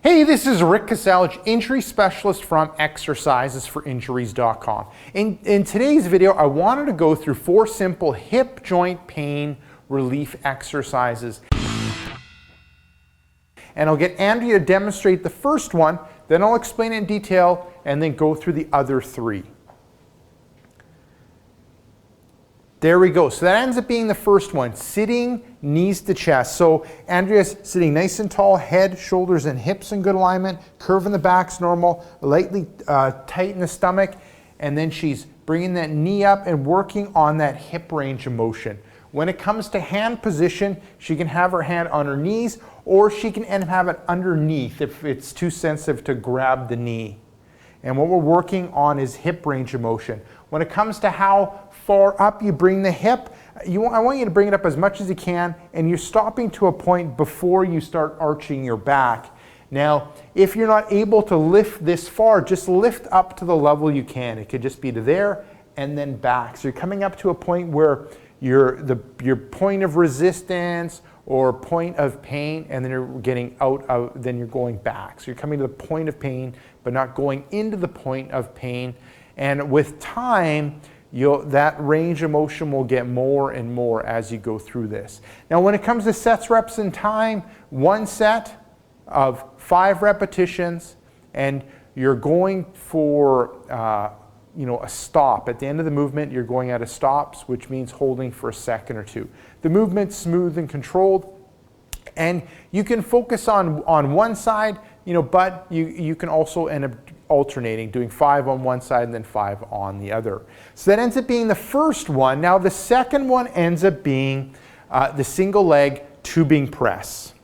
Hey, this is Rick Kasalich, injury specialist from exercisesforinjuries.com. In today's video, I wanted to go through 4 simple hip joint pain relief exercises. And I'll get Andrea to demonstrate the first one, then I'll explain it in detail, and then go through the other 3. There we go. So that ends up being the first one, sitting knees to chest. So Andrea's sitting nice and tall, head, shoulders, and hips in good alignment, curve in the back's normal, lightly tight in the stomach, and then she's bringing that knee up and working on that hip range of motion. When it comes to hand position, she can have her hand on her knees, or she can have it underneath if it's too sensitive to grab the knee. And what we're working on is hip range of motion. When it comes to how far up you bring the hip, I want you to bring it up as much as you can, and you're stopping to a point before you start arching your back. Now, if you're not able to lift this far, just lift up to the level you can. It could just be to there and then back. So you're coming up to a point where your point of resistance or point of pain, and then you're getting then you're going back. So you're coming to the point of pain, but not going into the point of pain. And with time, that range of motion will get more and more as you go through this. Now, when it comes to sets, reps, and time, 1 set of 5 repetitions, and you're going for a stop. At the end of the movement, you're going out of stops, which means holding for a second or 2. The movement's smooth and controlled, and you can focus on one side, but you can also end up alternating, doing 5 on one side and then 5 on the other. So that ends up being the first one. Now the second one ends up being the single leg tubing press.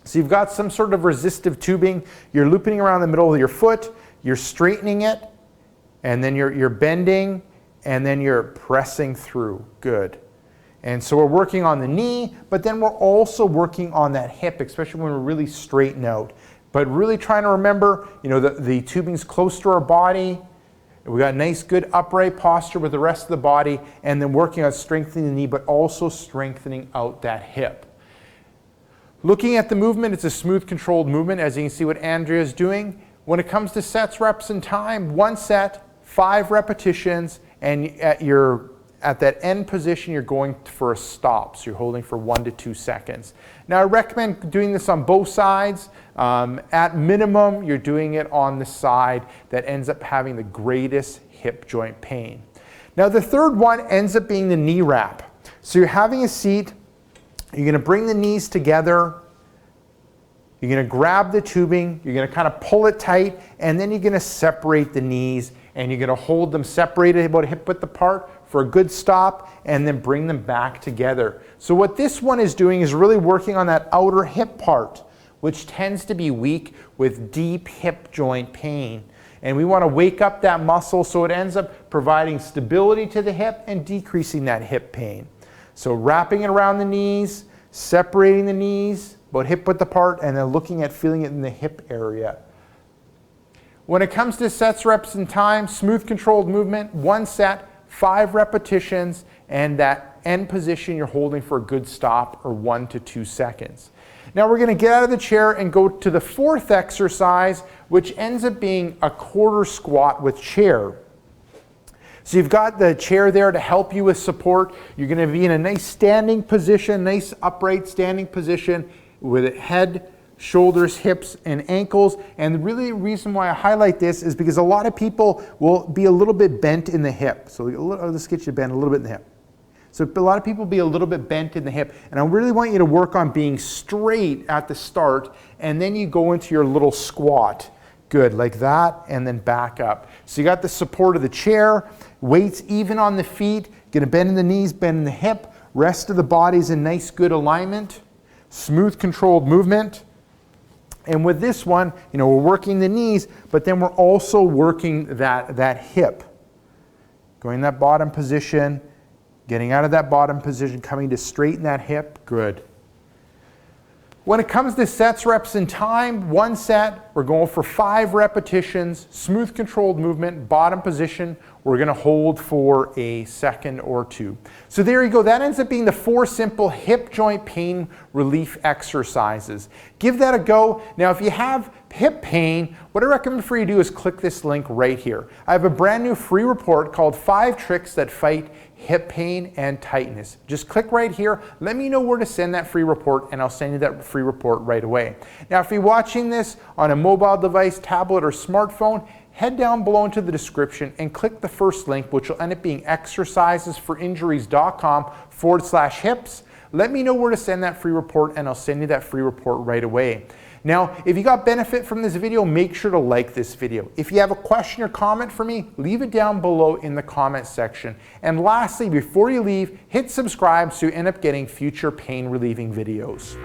So you've got some sort of resistive tubing, you're looping around the middle of your foot, you're straightening it, and then you're bending, and then you're pressing through. Good. And so we're working on the knee, but then we're also working on that hip, especially when we're really straightened out. But really trying to remember, the tubing's close to our body. We got a nice, good upright posture with the rest of the body, and then working on strengthening the knee, but also strengthening out that hip. Looking at the movement, it's a smooth, controlled movement, as you can see what Andrea's doing. When it comes to sets, reps, and time, 1 set, 5 repetitions, and at that end position, you're going for a stop. So you're holding for 1 to 2 seconds. Now, I recommend doing this on both sides. At minimum, you're doing it on the side that ends up having the greatest hip joint pain. Now, the third one ends up being the knee wrap. So you're having a seat. You're going to bring the knees together. You're going to grab the tubing. You're going to kind of pull it tight, and then you're going to separate the knees, and you're going to hold them separated about hip width apart for a good stop, and then bring them back together. So what this one is doing is really working on that outer hip part, which tends to be weak with deep hip joint pain. And we want to wake up that muscle so it ends up providing stability to the hip and decreasing that hip pain. So wrapping it around the knees, separating the knees, about hip width apart, and then looking at feeling it in the hip area. When it comes to sets, reps, and time, smooth, controlled movement, 1 set, 5 repetitions, and that end position you're holding for a good stop or 1 to 2 seconds. Now we're going to get out of the chair and go to the 4th exercise, which ends up being a quarter squat with chair. So you've got the chair there to help you with support. You're going to be in a nice standing position, nice upright standing position with head, shoulders, hips, and ankles. And really the reason why I highlight this is because a lot of people will be a little bit bent in the hip. So let's get you bent a little bit in the hip. So a lot of people will be a little bit bent in the hip. And I really want you to work on being straight at the start, and then you go into your little squat. Good, like that, and then back up. So you got the support of the chair, weights even on the feet, gonna bend in the knees, bend in the hip, rest of the body's in nice, good alignment, smooth, controlled movement. And with this one, we're working the knees, but then we're also working that hip. Going in that bottom position, getting out of that bottom position, coming to straighten that hip, good. When it comes to sets, reps, and time, one set, we're going for 5 repetitions, smooth controlled movement, bottom position. We're gonna hold for a second or 2. So there you go, that ends up being the 4 simple hip joint pain relief exercises. Give that a go. Now if you have hip pain, what I recommend for you to do is click this link right here. I have a brand new free report called 5 Tricks That Fight Hip Pain and Tightness. Just click right here, let me know where to send that free report, and I'll send you that free report right away. Now if you're watching this on a mobile device, tablet, or smartphone, head down below into the description and click the first link, which will end up being exercisesforinjuries.com/hips. Let me know where to send that free report, and I'll send you that free report right away. Now, if you got benefit from this video, make sure to like this video. If you have a question or comment for me, leave it down below in the comment section. And lastly, before you leave, hit subscribe so you end up getting future pain relieving videos.